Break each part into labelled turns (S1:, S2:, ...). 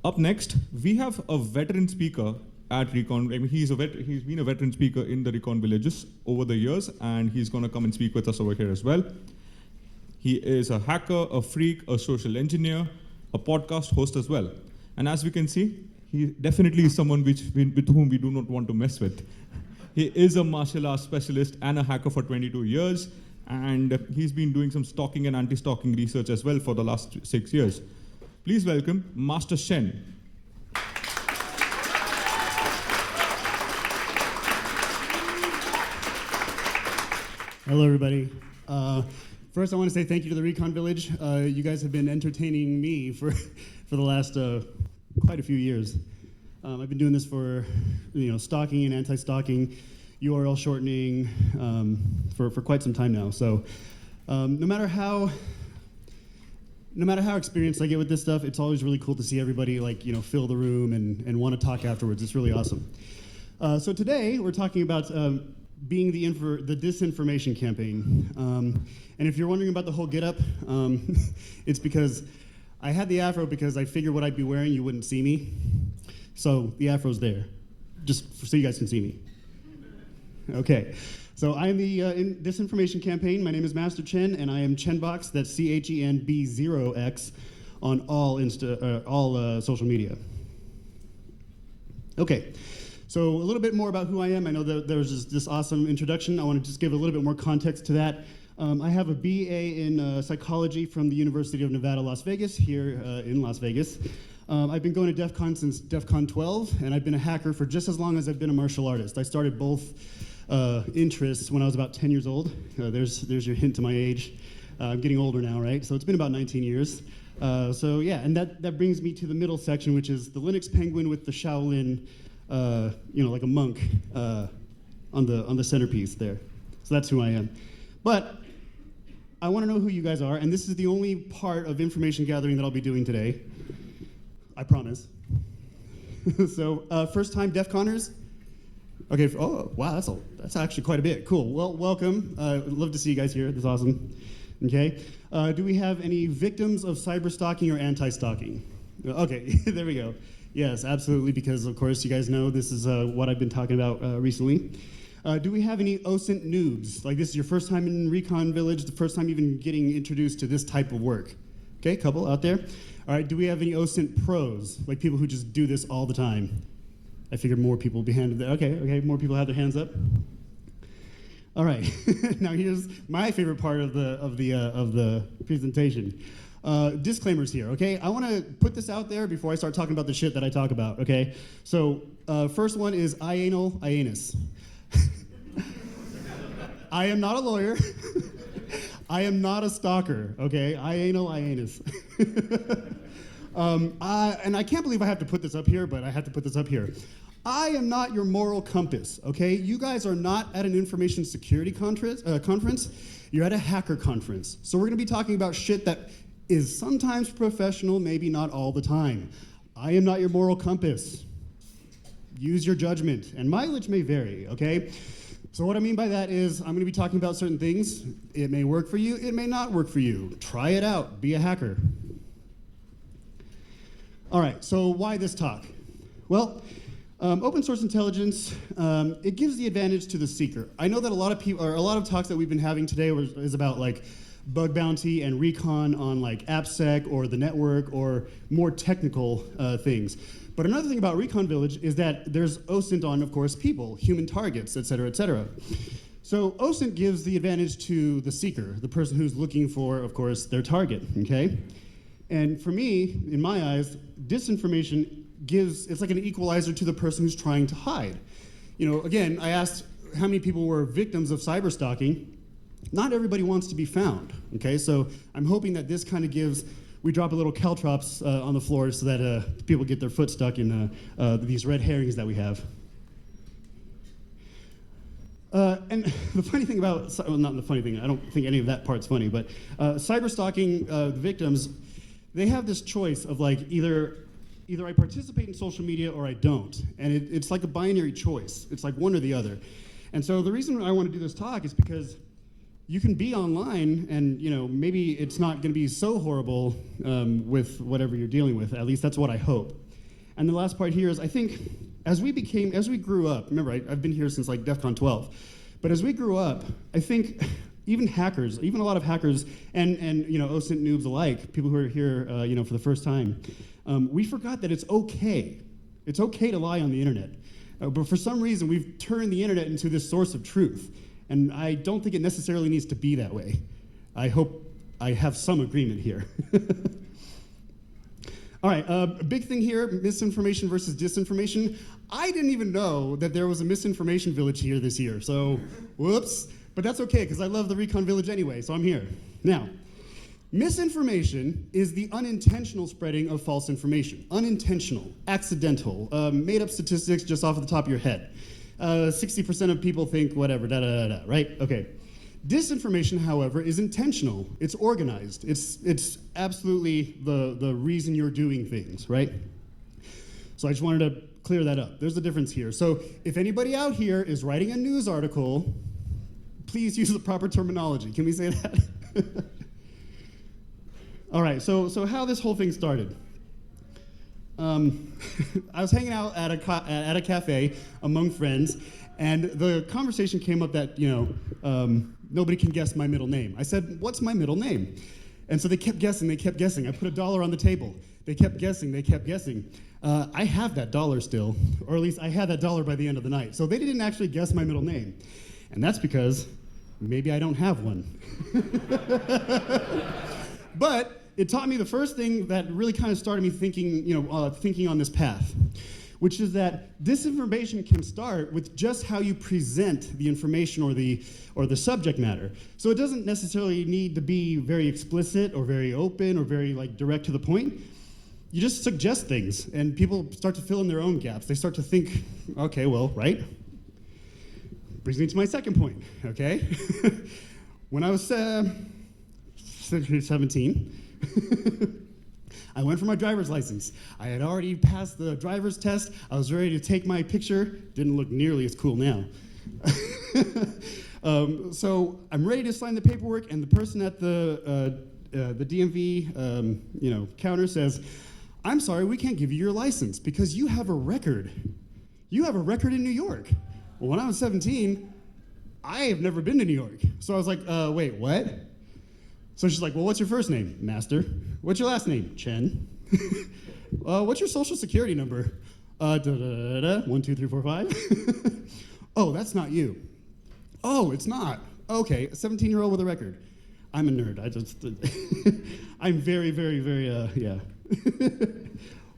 S1: Up next, we have a veteran speaker at Recon. I mean, he's been a veteran speaker in the Recon villages over the years, and he's going to come and speak with us over here as well. He is a hacker, a freak, a social engineer, a podcast host as well. And as we can see, he definitely is someone with whom we do not want to mess with. He is a martial arts specialist and a hacker for 22 years, and he's been doing some stalking and anti-stalking research as well for the last 6 years. Please welcome Master Shen.
S2: Hello, everybody. First, I want to say thank you to the Recon Village. You guys have been entertaining me for the last quite a few years. I've been doing this for stalking and anti-stalking, URL shortening for quite some time now. So no matter how experienced I get with this stuff, it's always really cool to see everybody fill the room and want to talk afterwards. It's really awesome. So today we're talking about being the disinformation campaign. And if you're wondering about the whole get up, it's because I had the afro because I figured what I'd be wearing you wouldn't see me. So the afro's there, just so you guys can see me. Okay. So I am the Disinformation campaign. My name is Master Chen, and I am Chenbox. That's CHENB0X on all social media. Okay, so a little bit more about who I am. I know that there was this awesome introduction. I want to just give a little bit more context to that. I have a BA in psychology from the University of Nevada, Las Vegas, here in Las Vegas. I've been going to DEF CON since DEF CON 12, and I've been a hacker for just as long as I've been a martial artist. I started both interests when I was about 10 years old. There's your hint to my age. I'm getting older now, right? So it's been about 19 years. So yeah, and that brings me to the middle section, which is the Linux penguin with the Shaolin, like a monk on the centerpiece there. So that's who I am. But I want to know who you guys are, and this is the only part of information gathering that I'll be doing today. I promise. So first time DEF CONers? Okay, oh, wow, that's actually quite a bit. Cool, well, welcome. Love to see you guys here, that's awesome. Okay, do we have any victims of cyber stalking or anti-stalking? Okay, there we go. Yes, absolutely, because of course you guys know this is what I've been talking about recently. Do we have any OSINT noobs? Like this is your first time in Recon Village, the first time even getting introduced to this type of work. Okay, couple out there. All right, do we have any OSINT pros? Like people who just do this all the time? I figured more people would be handed there. Okay, more people have their hands up. All right, now here's my favorite part of the presentation. Disclaimers here, okay? I want to put this out there before I start talking about the shit that I talk about, okay? So first one is anus. I am not a lawyer. I am not a stalker, okay? Anus. And I can't believe I have to put this up here, but I have to put this up here. I am not your moral compass, okay? You guys are not at an information security conference. You're at a hacker conference. So we're going to be talking about shit that is sometimes professional, maybe not all the time. I am not your moral compass. Use your judgment, and mileage may vary, okay? So what I mean by that is I'm going to be talking about certain things. It may work for you, it may not work for you. Try it out, be a hacker. All right, so why this talk? Well, open source intelligence, it gives the advantage to the seeker. I know that a lot of talks that we've been having today is about like bug bounty and recon on like AppSec or the network or more technical things. But another thing about Recon Village is that there's OSINT on, of course, people, human targets, et cetera, et cetera. So OSINT gives the advantage to the seeker, the person who's looking for, of course, their target, okay? And for me, in my eyes, disinformation it's like an equalizer to the person who's trying to hide. Again, I asked how many people were victims of cyber stalking. Not everybody wants to be found, okay? So I'm hoping that this kind of we drop a little caltrops on the floor so that people get their foot stuck in these red herrings that we have. And the funny thing about, well, not the funny thing, I don't think any of that part's funny, but cyber stalking victims, they have this choice of like either I participate in social media or I don't. And it's like a binary choice. It's like one or the other. And so the reason I want to do this talk is because you can be online and maybe it's not going to be so horrible with whatever you're dealing with. At least that's what I hope. And the last part here is, I think, as we grew up, remember, I've been here since like DEF CON 12, but as we grew up, I think even hackers, even a lot of hackers and OSINT noobs alike, people who are here for the first time, we forgot that it's okay. It's okay to lie on the internet. But for some reason, we've turned the internet into this source of truth. And I don't think it necessarily needs to be that way. I hope I have some agreement here. All right, a big thing here, misinformation versus disinformation. I didn't even know that there was a misinformation village here this year, so whoops. But that's okay, because I love the Recon village anyway, so I'm here. Now, misinformation is the unintentional spreading of false information. Unintentional, accidental, made up statistics just off the top of your head. 60% of people think whatever, da-da-da-da, right? Okay. Disinformation, however, is intentional. It's organized. It's absolutely the reason you're doing things, right? So I just wanted to clear that up. There's a difference here. So if anybody out here is writing a news article, please use the proper terminology. Can we say that? All right, so how this whole thing started. I was hanging out at a cafe among friends, and the conversation came up that, nobody can guess my middle name. I said, what's my middle name? And so they kept guessing. I put $1 on the table. They kept guessing. I have that $1 still, or at least I had that $1 by the end of the night. So they didn't actually guess my middle name. And that's because maybe I don't have one. But it taught me the first thing that really kind of started me thinking, thinking on this path, which is that disinformation can start with just how you present the information or the subject matter. So it doesn't necessarily need to be very explicit or very open or very direct to the point. You just suggest things, and people start to fill in their own gaps. They start to think, okay, well, right? Brings me to my second point, okay? When I was 17, I went for my driver's license. I had already passed the driver's test. I was ready to take my picture. Didn't look nearly as cool now. So I'm ready to sign the paperwork, and the person at the DMV counter says, "I'm sorry, we can't give you your license because you have a record. You have a record in New York." Well, when I was 17, I have never been to New York. So I was like, wait, what? So she's like, well, what's your first name? Master. What's your last name? Chen. What's your social security number? 1, 2, 3, 4, 5. Oh, that's not you. Oh, it's not. Okay, a 17-year-old with a record. I'm a nerd. I'm very, very, very,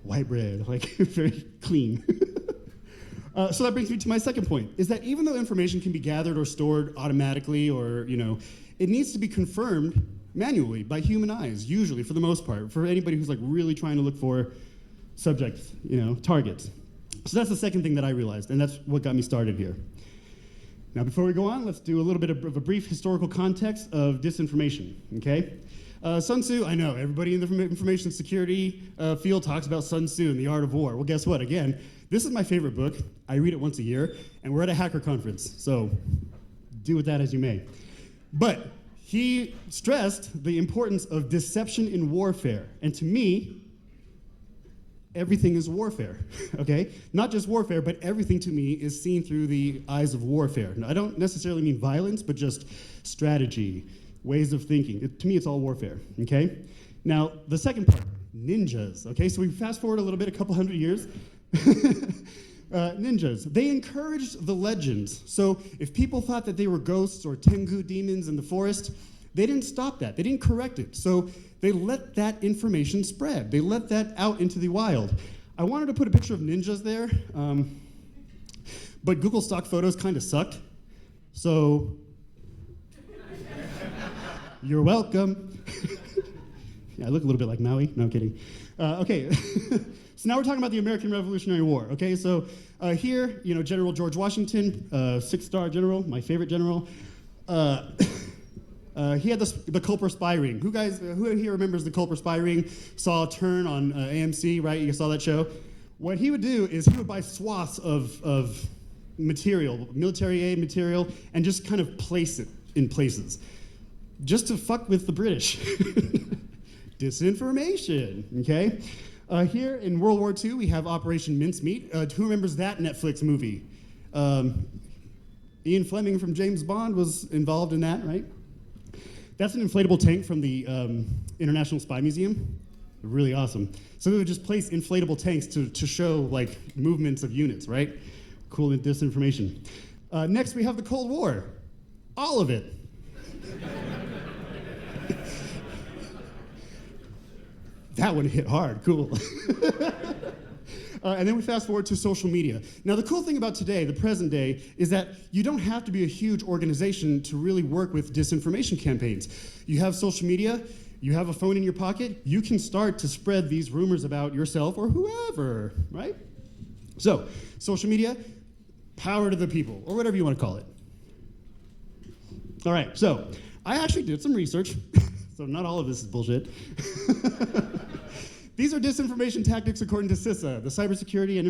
S2: white bread, very clean. So that brings me to my second point, is that even though information can be gathered or stored automatically or, it needs to be confirmed manually by human eyes, usually, for the most part, for anybody who's really trying to look for subjects, targets. So that's the second thing that I realized, and that's what got me started here. Now, before we go on, let's do a little bit of a brief historical context of disinformation, okay? Sun Tzu, I know, everybody in the information security field talks about Sun Tzu and the art of war. Well, guess what? Again, this is my favorite book. I read it once a year, and we're at a hacker conference, so do with that as you may. But he stressed the importance of deception in warfare, and to me, everything is warfare, okay? Not just warfare, but everything to me is seen through the eyes of warfare. Now, I don't necessarily mean violence, but just strategy, ways of thinking. To me, it's all warfare, okay? Now, the second part, ninjas, okay? So we fast forward a little bit, a couple hundred years. Ninjas, they encouraged the legends. So if people thought that they were ghosts or Tengu demons in the forest, they didn't stop that. They didn't correct it. So they let that information spread. They let that out into the wild. I wanted to put a picture of ninjas there, but Google stock photos kind of sucked. So you're welcome. Yeah, I look a little bit like Maui. No, I'm kidding. Okay. So now we're talking about the American Revolutionary War, okay? So here, General George Washington, 6-star general, my favorite general. He had the Culper spy ring. Who here remembers the Culper spy ring? Saw a turn on AMC, right? You saw that show? What he would do is he would buy swaths of material, military aid material, and just kind of place it in places, just to fuck with the British. Disinformation, okay? Here in World War II, we have Operation Mincemeat. Who remembers that Netflix movie? Ian Fleming from James Bond was involved in that, right? That's an inflatable tank from the International Spy Museum. Really awesome. So they would just place inflatable tanks to show like movements of units, right? Cool disinformation. Next, we have the Cold War. All of it. That one hit hard, cool. And then we fast forward to social media. Now the cool thing about today, the present day, is that you don't have to be a huge organization to really work with disinformation campaigns. You have social media, you have a phone in your pocket, you can start to spread these rumors about yourself or whoever, right? So, social media, power to the people, or whatever you want to call it. All right, so I actually did some research, so not all of this is bullshit. These are disinformation tactics according to CISA, the Cybersecurity and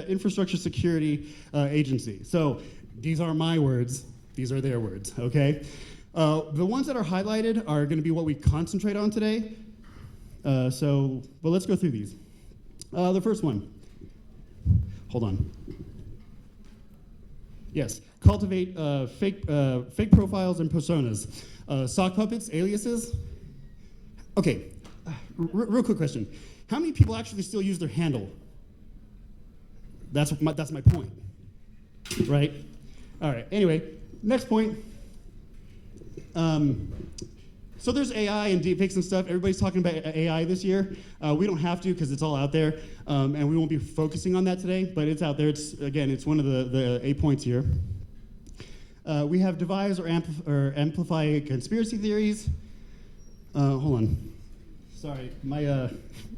S2: Infrastructure Security Agency. So these aren't my words, these are their words, okay? The ones that are highlighted are gonna be what we concentrate on today. Well, let's go through these. The first one, hold on. Yes, cultivate fake profiles and personas. Sock puppets, aliases. Okay, real quick question. How many people actually still use their handle? That's my point, right? All right, anyway, next point. So there's AI and deepfakes and stuff. Everybody's talking about AI this year. We don't have to because it's all out there, and we won't be focusing on that today, but it's out there. It's one of the 8 points here. We have devise or amplify conspiracy theories. Hold on. Sorry, my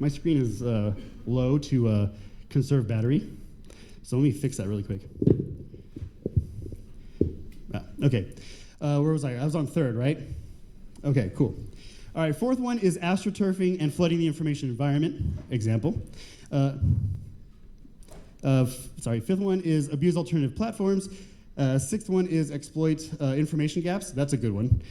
S2: screen is low to conserve battery. So let me fix that really quick. Okay, where was I? I was on third, right? Okay, cool. All right, fourth one is astroturfing and flooding the information environment. Example. Fifth one is abuse alternative platforms. Sixth one is exploit information gaps. That's a good one.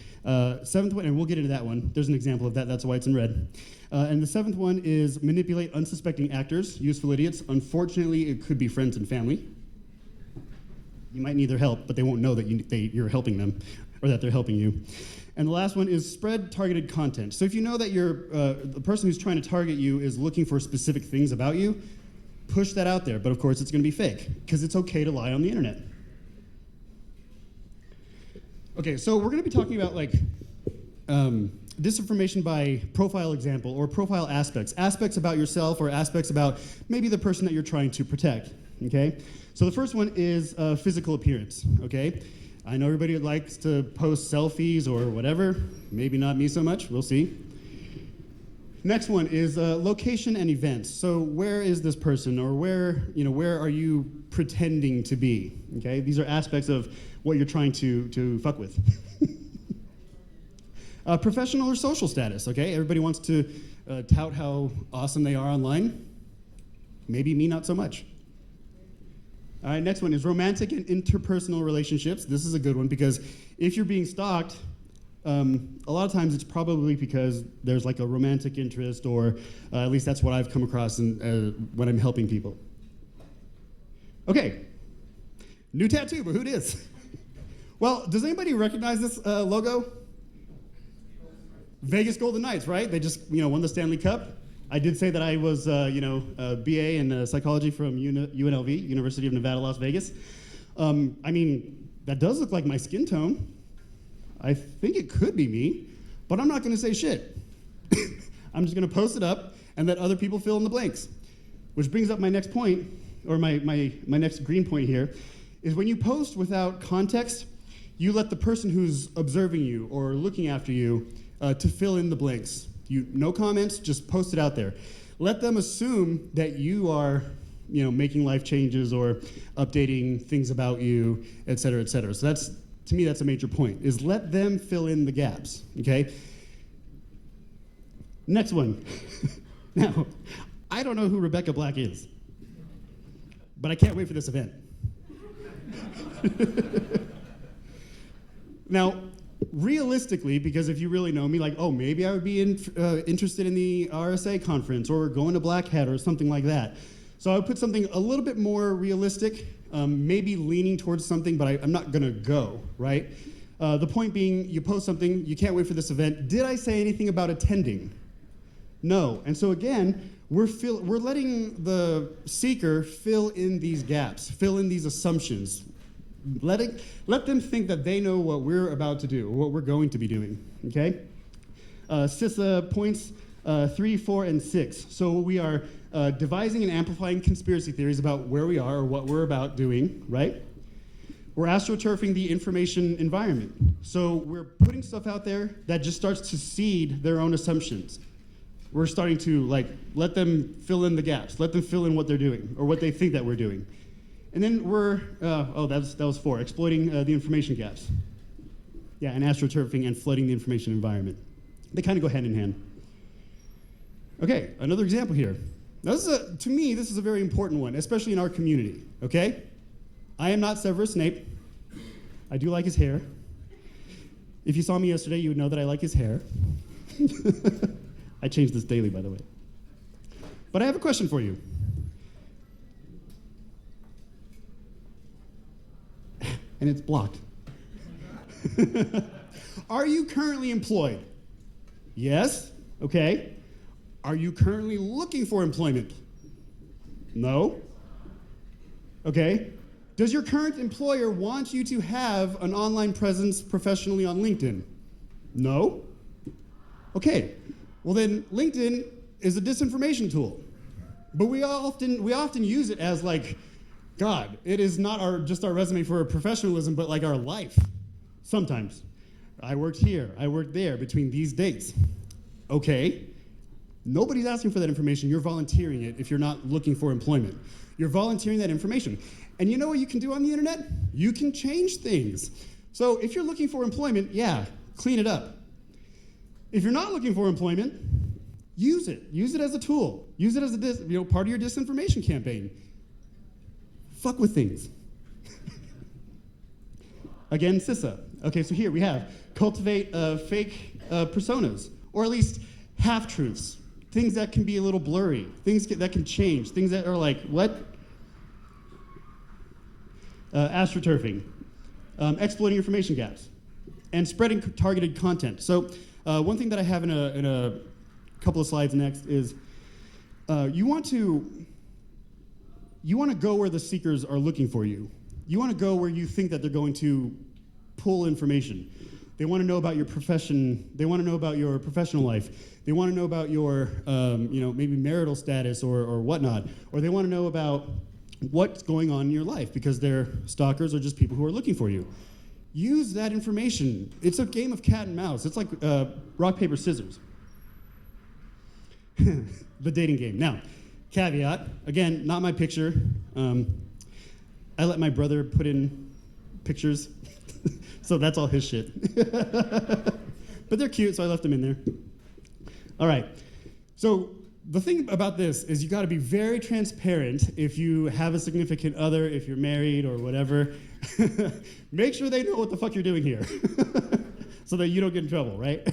S2: Seventh one, and we'll get into that one. There's an example of that. That's why it's in red. And the seventh one is manipulate unsuspecting actors, useful idiots. Unfortunately, it could be friends and family. You might need their help, but they won't know that you're helping them or that they're helping you. And the last one is spread targeted content. So if you know that the person who's trying to target you is looking for specific things about you, push that out there. But of course, it's going to be fake because it's okay to lie on the internet. Okay, so we're going to be talking about like disinformation by profile example or profile aspects about yourself or aspects about maybe the person that you're trying to protect, okay? So the first one is physical appearance, okay? I know everybody likes to post selfies or whatever, maybe not me so much, we'll see. Next one is location and events. So where is this person or where are you pretending to be, okay? These are aspects of what you're trying to fuck with. Professional or social status, okay? Everybody wants to tout how awesome they are online. Maybe me not so much. All right, next one is romantic and interpersonal relationships. This is a good one because if you're being stalked, a lot of times it's probably because there's like a romantic interest or at least that's what I've come across when I'm helping people. Okay, new tattoo, but who it is? Well, does anybody recognize this logo? Vegas Golden Knights, right? They just won the Stanley Cup. I did say that I was a BA in psychology from UNLV, University of Nevada, Las Vegas. I mean, that does look like my skin tone. I think it could be me, but I'm not going to say shit. I'm just going to post it up and let other people fill in the blanks. Which brings up my next point, or my next green point here, is when you post without context, you let the person who's observing you or looking after you to fill in the blanks. No comments, just post it out there. Let them assume that you are making life changes or updating things about you, et cetera, et cetera. So to me, that's a major point, is let them fill in the gaps, okay? Next one. Now, I don't know who Rebecca Black is, but I can't wait for this event. Now, realistically, because if you really know me, like, oh, maybe I would be interested in the RSA conference or going to Black Hat or something like that. So I would put something a little bit more realistic, maybe leaning towards something, but I'm not gonna go, right? The point being, you post something, you can't wait for this event. Did I say anything about attending? No. And so again, we're letting the seeker fill in these gaps, fill in these assumptions. Let them think that they know what we're about to do, or what we're going to be doing, okay? CISA points 3, 4, and 6. So we are devising and amplifying conspiracy theories about where we are or what we're about doing, right? We're astroturfing the information environment. So we're putting stuff out there that just starts to seed their own assumptions. We're starting to let them fill in the gaps, let them fill in what they're doing or what they think that we're doing. And then we're, that was 4, exploiting the information gaps. Yeah, and astroturfing and flooding the information environment. They kind of go hand in hand. Okay, another example here. Now to me, this is a very important one, especially in our community, okay? I am not Severus Snape. I do like his hair. If you saw me yesterday, you would know that I like his hair. I change this daily, by the way. But I have a question for you. And it's blocked. Are you currently employed? Yes? Okay. Are you currently looking for employment? No? Okay. Does your current employer want you to have an online presence professionally on LinkedIn? No? Okay. Well then, LinkedIn is a disinformation tool. But we often use it as God, it is not just our resume for professionalism, but our life. Sometimes. I worked here, I worked there, between these dates. Okay. Nobody's asking for that information. You're volunteering it if you're not looking for employment. You're volunteering that information. And you know what you can do on the internet? You can change things. So if you're looking for employment, yeah, clean it up. If you're not looking for employment, use it. Use it as a tool. Use it as a part of your disinformation campaign. Fuck with things. Again, CISA. Okay, so here we have cultivate fake personas, or at least half-truths, things that can be a little blurry, things that can change, things that are what? Astroturfing, exploiting information gaps, and spreading targeted content. So one thing that I have in a couple of slides next is you want to go where the seekers are looking for you. You want to go where you think that they're going to pull information. They want to know about your profession. They want to know about your professional life. They want to know about your, maybe marital status or whatnot. Or they want to know about what's going on in your life because they're stalkers or just people who are looking for you. Use that information. It's a game of cat and mouse. It's like rock, paper, scissors. The dating game. Now, caveat, again, not my picture. I let my brother put in pictures, so that's all his shit. But they're cute, so I left them in there. All right, so the thing about this is you gotta be very transparent if you have a significant other, if you're married or whatever. Make sure they know what the fuck you're doing here so that you don't get in trouble, right?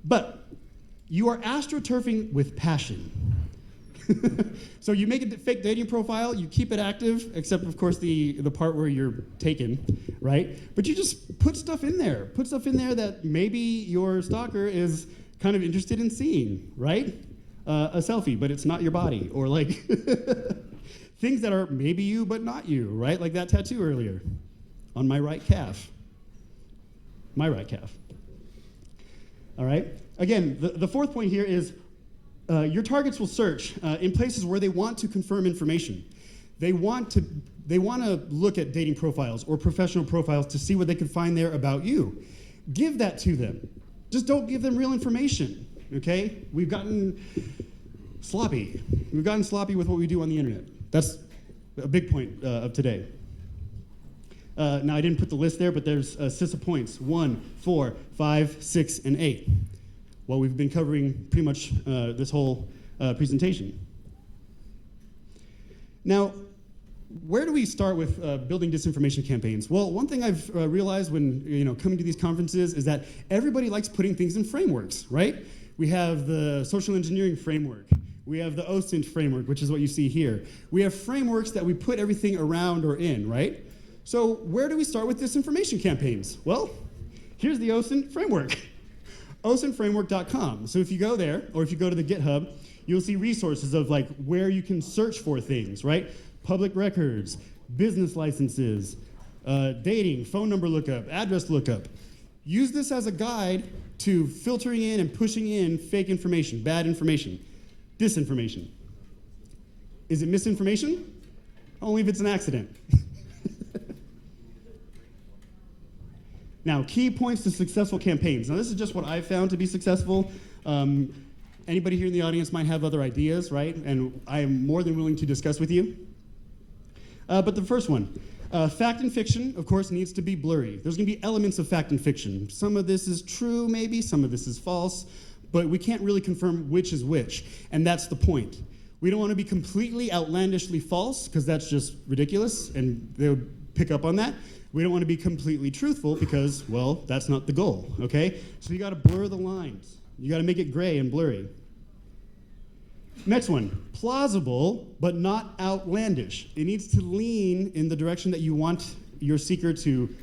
S2: But you are astroturfing with passion. So you make a fake dating profile, you keep it active, except of course the part where you're taken, right? But you just put stuff in there. Put stuff in there that maybe your stalker is kind of interested in seeing, right? A selfie, but it's not your body. Or things that are maybe you, but not you, right? Like that tattoo earlier on my right calf. My right calf. All right? Again, the fourth point here is your targets will search in places where they want to confirm information. They want to look at dating profiles or professional profiles to see what they can find there about you. Give that to them. Just don't give them real information, okay? We've gotten sloppy. We've gotten sloppy with what we do on the internet. That's a big point of today. Now, I didn't put the list there, but there's CISA points, 1, 4, 5, 6, and 8. Well, we've been covering pretty much this whole presentation. Now, where do we start with building disinformation campaigns? Well, one thing I've realized when coming to these conferences is that everybody likes putting things in frameworks, right? We have the social engineering framework. We have the OSINT framework, which is what you see here. We have frameworks that we put everything around or in, right? So where do we start with disinformation campaigns? Well, here's the OSINT framework, osintframework.com. So if you go there, or if you go to the GitHub, you'll see resources of like where you can search for things, right? Public records, business licenses, dating, phone number lookup, address lookup. Use this as a guide to filtering in and pushing in fake information, bad information, disinformation. Is it misinformation? Only if it's an accident. Now, key points to successful campaigns. Now, this is just what I've found to be successful. Anybody here in the audience might have other ideas, right? And I am more than willing to discuss with you. But the first one, fact and fiction, of course, needs to be blurry. There's going to be elements of fact and fiction. Some of this is true, maybe. Some of this is false. But we can't really confirm which is which. And that's the point. We don't want to be completely outlandishly false, because that's just ridiculous, and they would pick up on that. We don't want to be completely truthful because, well, that's not the goal, okay? So you got to blur the lines. You got to make it gray and blurry. Next one, plausible but not outlandish. It needs to lean in the direction that you want your seeker to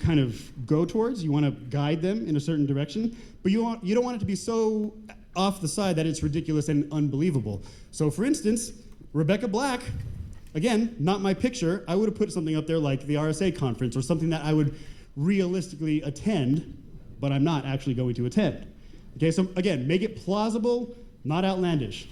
S2: kind of go towards. You want to guide them in a certain direction, but you don't want it to be so off the side that it's ridiculous and unbelievable. So for instance, Rebecca Black, again, not my picture, I would have put something up there like the RSA conference or something that I would realistically attend, but I'm not actually going to attend. Okay, so again, make it plausible, not outlandish.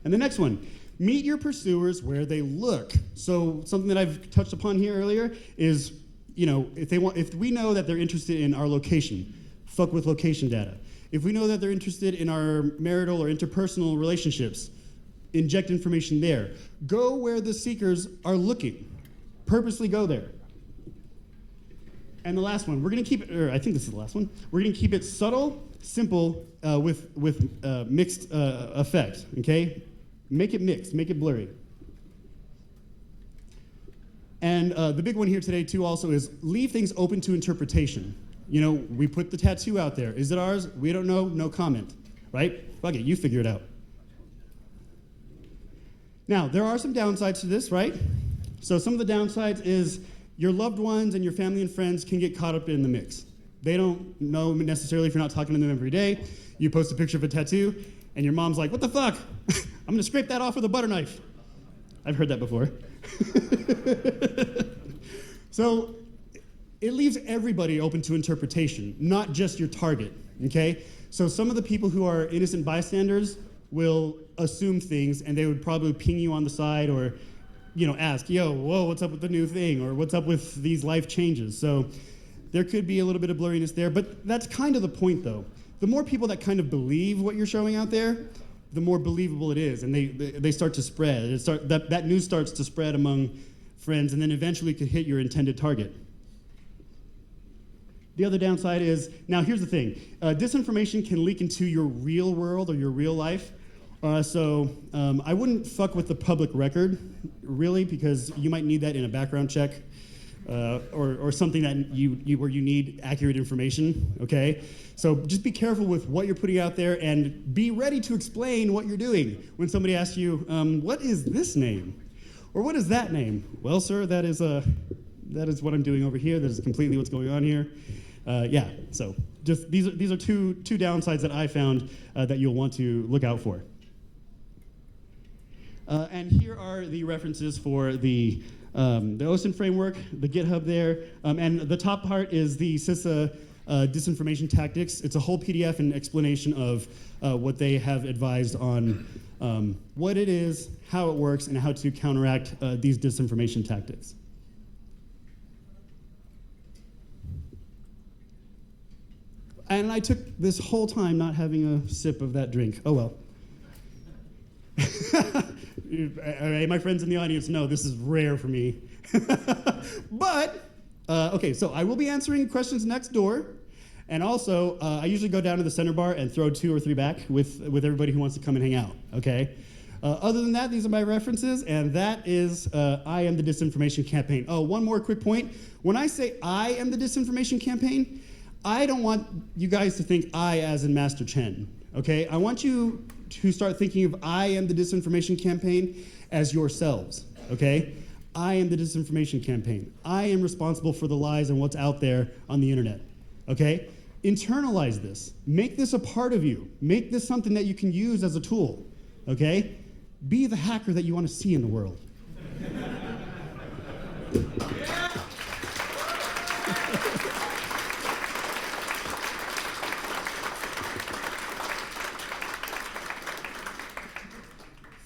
S2: And the next one, meet your pursuers where they look. So something that I've touched upon here earlier is, if we know that they're interested in our location, fuck with location data. If we know that they're interested in our marital or interpersonal relationships, inject information there. Go where the seekers are looking. Purposely go there. And the last one, we're going to keep it, or I think this is the last one, we're going to keep it subtle, simple, with mixed effect, okay? Make it mixed, make it blurry. And the big one here today, too, also is leave things open to interpretation. We put the tattoo out there. Is it ours? We don't know, no comment, right? Fuck it, you figure it out. Now, there are some downsides to this, right? So some of the downsides is your loved ones and your family and friends can get caught up in the mix. They don't know necessarily if you're not talking to them every day. You post a picture of a tattoo, and your mom's like, what the fuck? I'm gonna scrape that off with a butter knife. I've heard that before. So it leaves everybody open to interpretation, not just your target, okay? So some of the people who are innocent bystanders will assume things, and they would probably ping you on the side or ask, yo, whoa, what's up with the new thing? Or what's up with these life changes? So there could be a little bit of blurriness there, but that's kind of the point, though. The more people that kind of believe what you're showing out there, the more believable it is, and they start to spread. That news starts to spread among friends, and then eventually could hit your intended target. The other downside is, now here's the thing, disinformation can leak into your real world or your real life. So I wouldn't fuck with the public record, really, because you might need that in a background check or something that where you need accurate information, okay? So just be careful with what you're putting out there and be ready to explain what you're doing. When somebody asks you, what is this name? Or what is that name? Well, sir, that is what I'm doing over here. That is completely what's going on here. Yeah, so just these are two downsides that I found that you'll want to look out for. And here are the references for the OSINT framework, the GitHub there, and the top part is the CISA disinformation tactics. It's a whole PDF and explanation of what they have advised on what it is, how it works, and how to counteract these disinformation tactics. And I took this whole time not having a sip of that drink. Oh well. My friends in the audience know this is rare for me. But, okay, so I will be answering questions next door. And also, I usually go down to the center bar and throw 2 or 3 back with everybody who wants to come and hang out, okay? Other than that, these are my references, and that is I am the disinformation campaign. Oh, one more quick point. When I say I am the disinformation campaign, I don't want you guys to think I as in Master Chen, okay? I want you to start thinking of I am the disinformation campaign as yourselves, okay? I am the disinformation campaign. I am responsible for the lies and what's out there on the internet, okay? Internalize this. Make this a part of you. Make this something that you can use as a tool, okay? Be the hacker that you want to see in the world.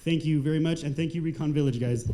S2: Thank you very much, and thank you, Recon Village, guys.